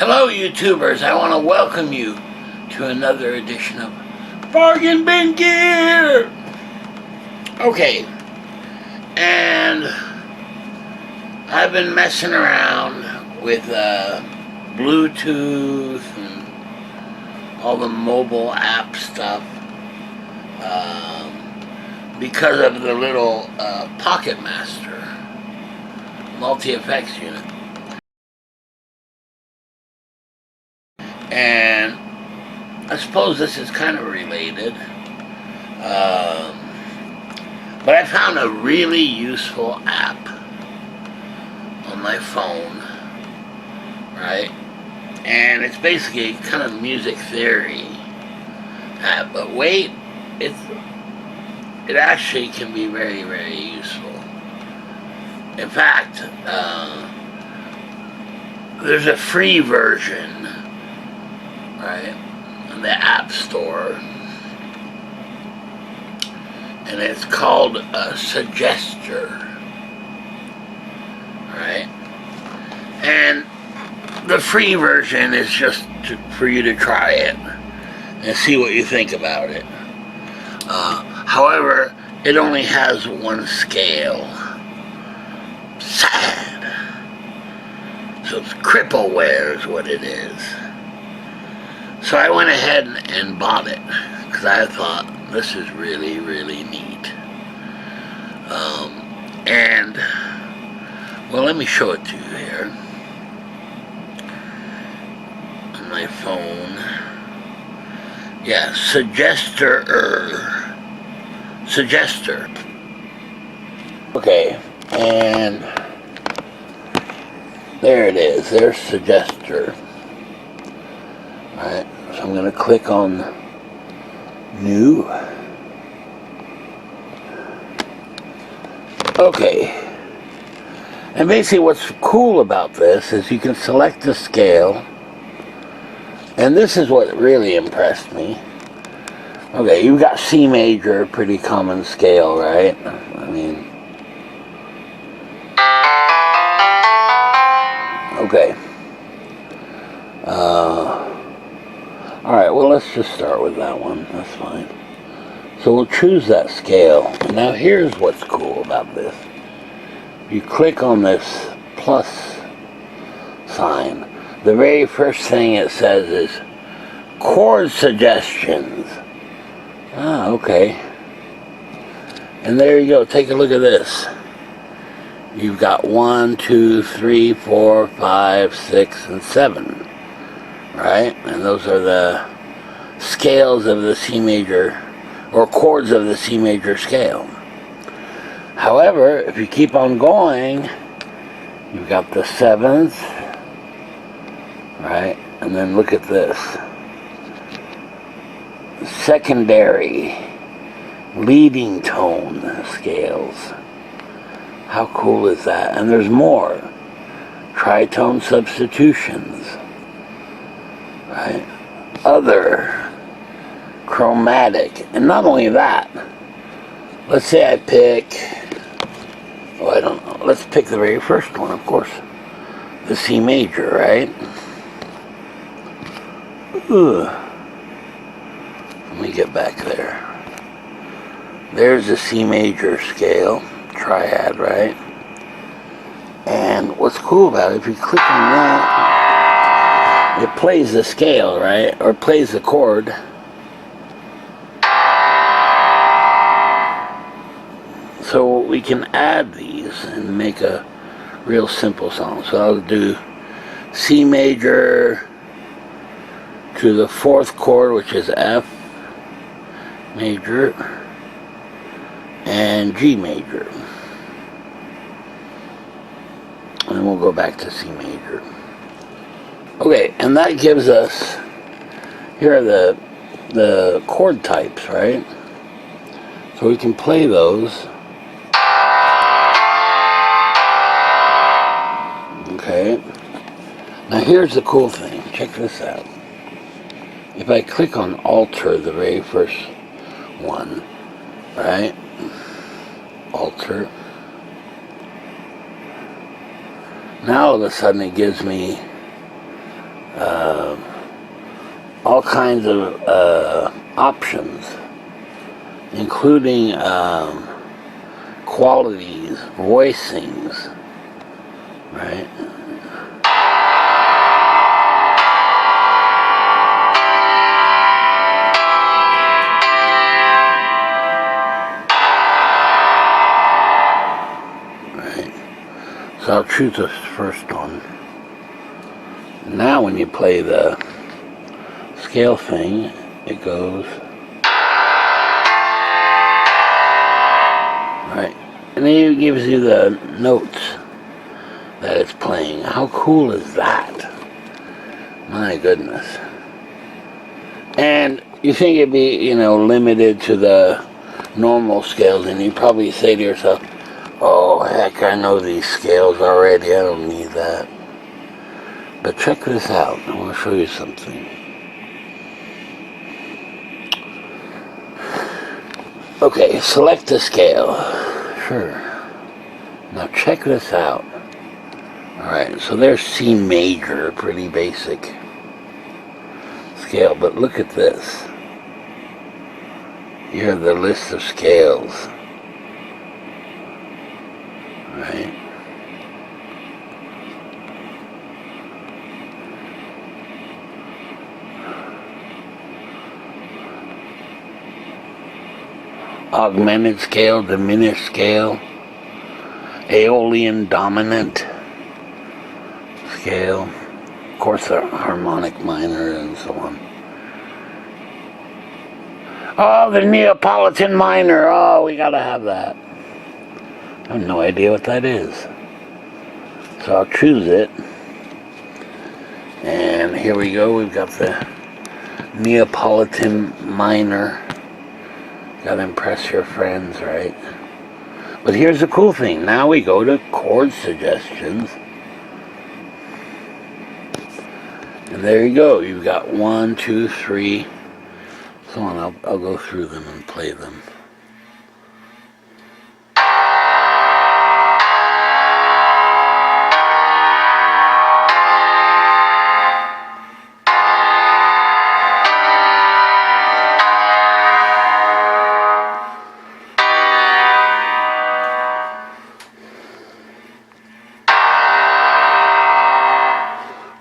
Hello YouTubers, I want to welcome you to another edition of Bargain Bin Gear! Okay, and I've been messing around with Bluetooth and all the mobile app stuff because of the little Pocket Master multi-effects unit. And I suppose this is kind of related, but I found a really useful app on my phone, right? And it's basically kind of music theory app, but wait, it actually can be very, very useful. In fact, there's a free version, right, in the App Store, and it's called a Suggester, right? And the free version is just for you to try it and see what you think about it. However, it only has one scale. Sad. So it's crippleware is what it is. So I went ahead and bought it because I thought this is really, really neat. And, well, let me show it to you here on my phone. Yeah, Suggester. Okay, and there it is. There's Suggester. Alright, so I'm going to click on New. Okay. And basically what's cool about this is you can select the scale. And this is what really impressed me. Okay, you've got C major, pretty common scale, right? I mean, okay. Alright, well, let's just start with that one. That's fine. So we'll choose that scale. Now here's what's cool about this. You click on this plus sign. The very first thing it says is chord suggestions. Ah, okay. And there you go. Take a look at this. You've got 1, 2, 3, 4, 5, 6, and 7. Right? And those are the scales of the C major, or chords of the C major scale. However, if you keep on going, you've got the 7th, right? And then look at this. Secondary leading tone scales. How cool is that? And there's more. Tritone substitutions. Right? Other chromatic. And not only that, let's say I pick, oh, I don't know, let's pick the very first one, of course, the C major, right? Ugh. Let me get back there. There's the C major scale, triad, right? And what's cool about it, if you click on that, it plays the scale, right? Or plays the chord. So we can add these and make a real simple song. So I'll do C major to the 4th chord, which is F major, and G major. And then we'll go back to C major. Okay, and that gives us, here are the chord types, right? So we can play those. Okay. Now here's the cool thing. Check this out. If I click on alter, the very first one, right? Alter. Now all of a sudden it gives me all kinds of options, including qualities, voicings, right? Right. So I'll choose the first one. Now when you play the scale thing, it goes right, and then it gives you the notes that it's playing. How cool is that? My goodness. And you think it'd be, you know, limited to the normal scales, and you probably say to yourself, oh heck, I know these scales already, I don't need that. But check this out, I want to show you something. Okay, select the scale. Sure. Now check this out. Alright, so there's C major, pretty basic scale, but look at this. You have the list of scales. Right? Augmented scale, diminished scale, Aeolian dominant scale, of course the harmonic minor and so on. Oh, the Neapolitan minor, oh, we gotta have that. I have no idea what that is. So I'll choose it. And here we go, we've got the Neapolitan minor. Gotta impress your friends, right? But here's the cool thing. Now we go to chord suggestions. And there you go. You've got 1, 2, 3, so on. I'll go through them and play them.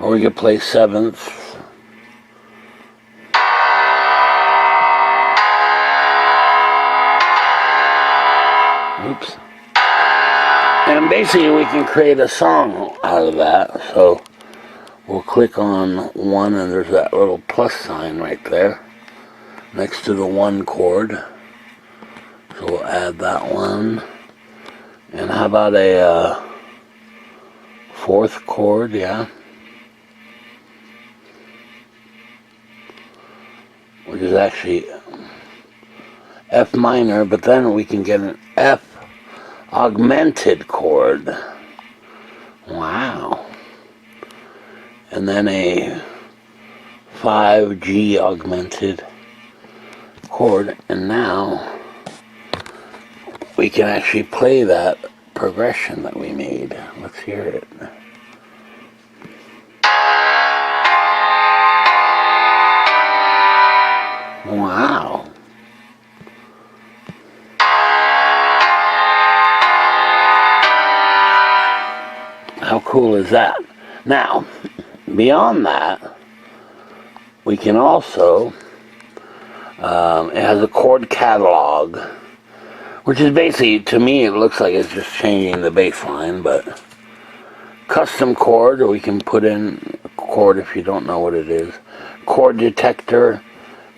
Or we could play sevenths. Oops. And basically we can create a song out of that. So we'll click on 1 and there's that little plus sign right there next to the 1 chord. So we'll add that one. And how about a 4th chord, yeah? Which is actually F minor, but then we can get an F augmented chord. Wow. And then a 5G augmented chord, and now we can actually play that progression that we made. Let's hear it. Wow. How cool is that? Now, beyond that, we can also, it has a chord catalog, which is basically, to me, it looks like it's just changing the bass line, but custom chord, or we can put in a chord if you don't know what it is. Chord detector,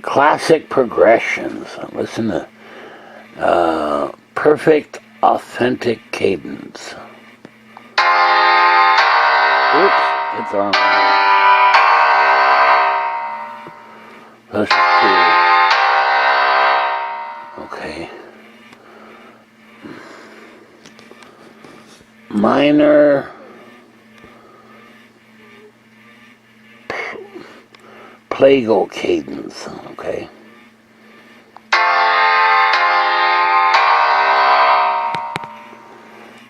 classic progressions. Listen to perfect, authentic cadence. Oops, it's on. That's cool. Okay. Minor plagal cadence, okay.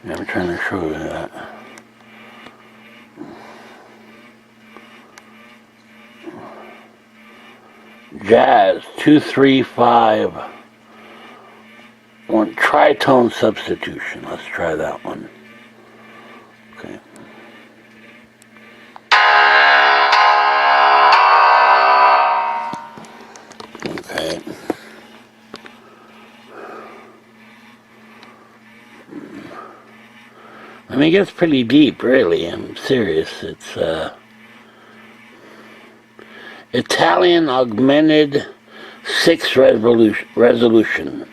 I'm trying to show you that. Jazz 235 one tritone substitution. Let's try that one. Okay. Okay. I mean, it gets pretty deep, really. I'm serious. It's Italian augmented 6 resolution.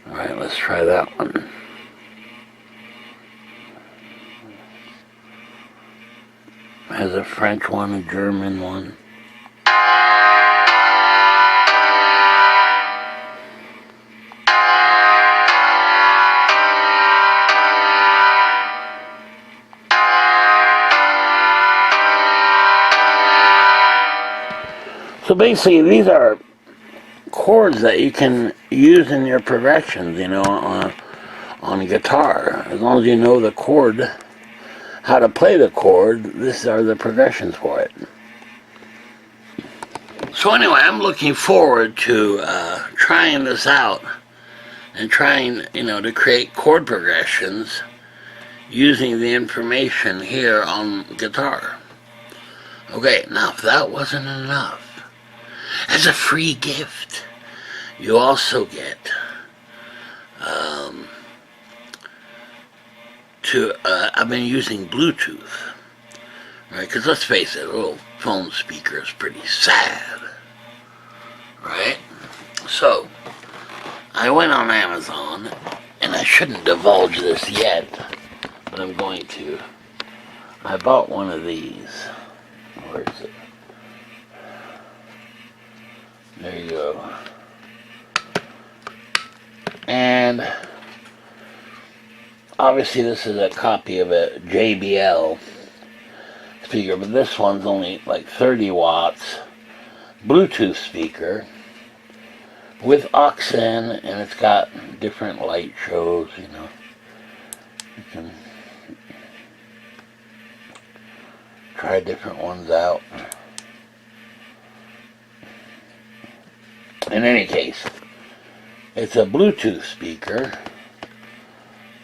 All right, let's try that one. Has a French one, a German one. So basically, these are chords that you can use in your progressions, you know, on guitar. As long as you know the chord, how to play the chord, these are the progressions for it. So anyway, I'm looking forward to trying this out and trying, you know, to create chord progressions using the information here on guitar. Okay, now if that wasn't enough, as a free gift, you also get I've been using Bluetooth, right? Because let's face it, a little phone speaker is pretty sad, right? So I went on Amazon, and I shouldn't divulge this yet, but I'm going to. I bought one of these. Where is it? There you go. And obviously this is a copy of a JBL speaker, but this one's only like 30 watts Bluetooth speaker with aux in, and it's got different light shows, you know. You can try different ones out. In any case, it's a Bluetooth speaker,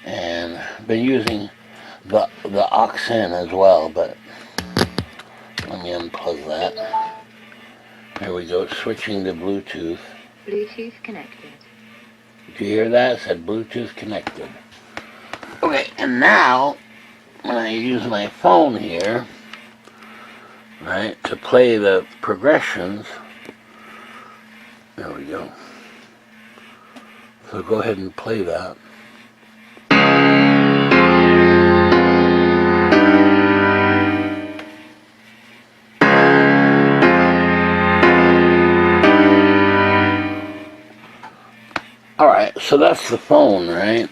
and I've been using the aux in as well, but let me unplug that. Here we go, switching to Bluetooth. Bluetooth connected. Did you hear that? It said Bluetooth connected. Okay, and now, when I use my phone here, right, to play the progressions, there we go. So go ahead and play that. Alright, so that's the phone, right?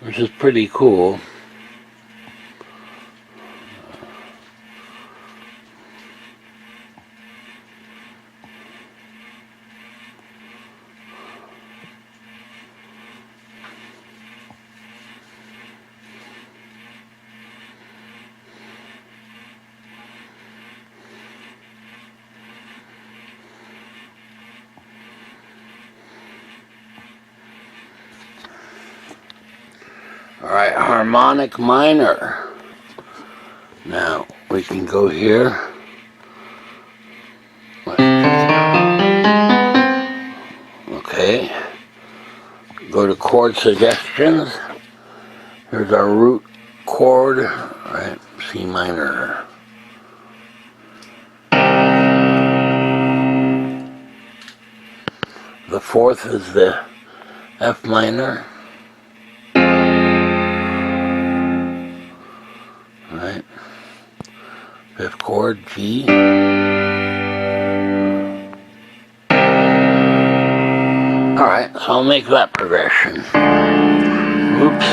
Which is pretty cool. Alright, harmonic minor. Now, we can go here. Okay. Go to chord suggestions. Here's our root chord. Alright, C minor. The fourth is the F minor. Right. Fifth chord, G. Alright, so I'll make that progression. Oops.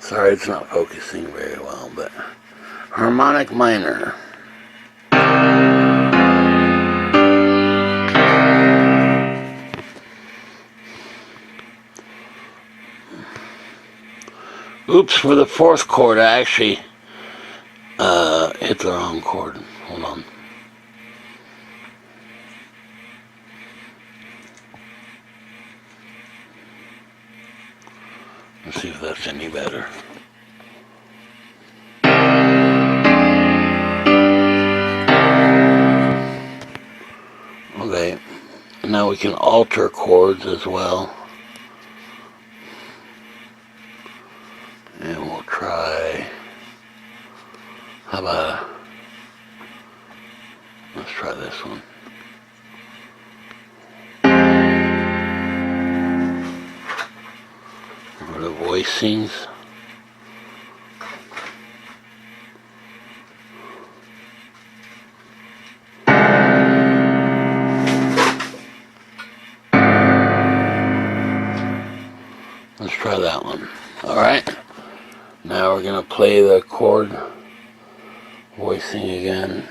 Sorry, it's not focusing very well, but harmonic minor. Oops, for the fourth chord, I actually hit the wrong chord. Hold on. Let's see if that's any better. Okay, now we can alter chords as well. And we'll try, how about, let's try this one. For the voicings. Let's try that one. Alright. Now we're going to play the chord voicing again.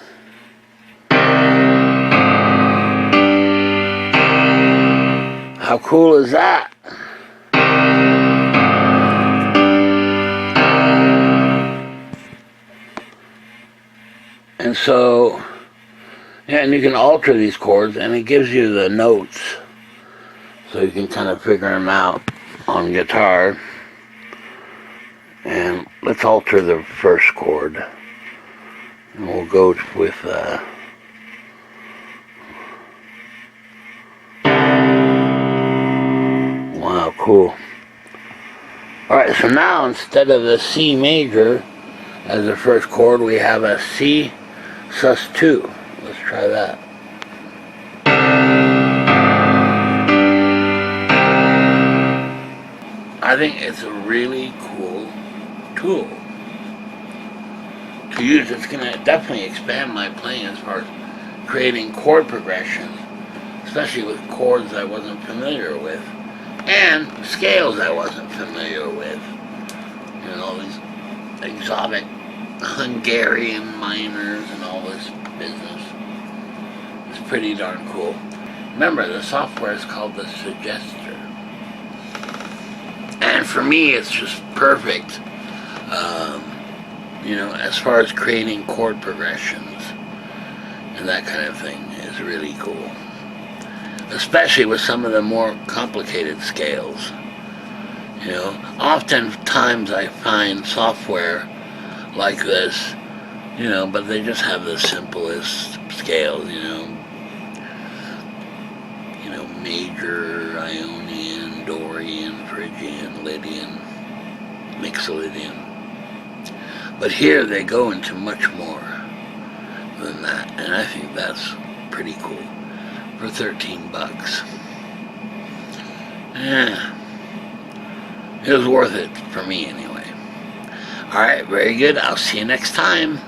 How cool is that? And so, yeah, and you can alter these chords and it gives you the notes so you can kind of figure them out on guitar. And let's alter the first chord. And we'll go with wow, cool. Alright, so now instead of the C major as the first chord, we have a C sus2. Let's try that. I think it's a really cool tool to use. It's going to definitely expand my playing as far as creating chord progressions, especially with chords I wasn't familiar with, and scales I wasn't familiar with. You know, all these exotic Hungarian minors and all this business. It's pretty darn cool. Remember, the software is called the Suggester. And for me, it's just perfect, you know, as far as creating chord progressions and that kind of thing is really cool. Especially with some of the more complicated scales. You know, oftentimes I find software like this, you know, but they just have the simplest scales, you know, major, Ionian, Dorian, Phrygian, Lydian, Mixolydian. But here they go into much more than that, and I think that's pretty cool for 13 bucks. Yeah, it was worth it for me anyway. Alright, very good. I'll see you next time.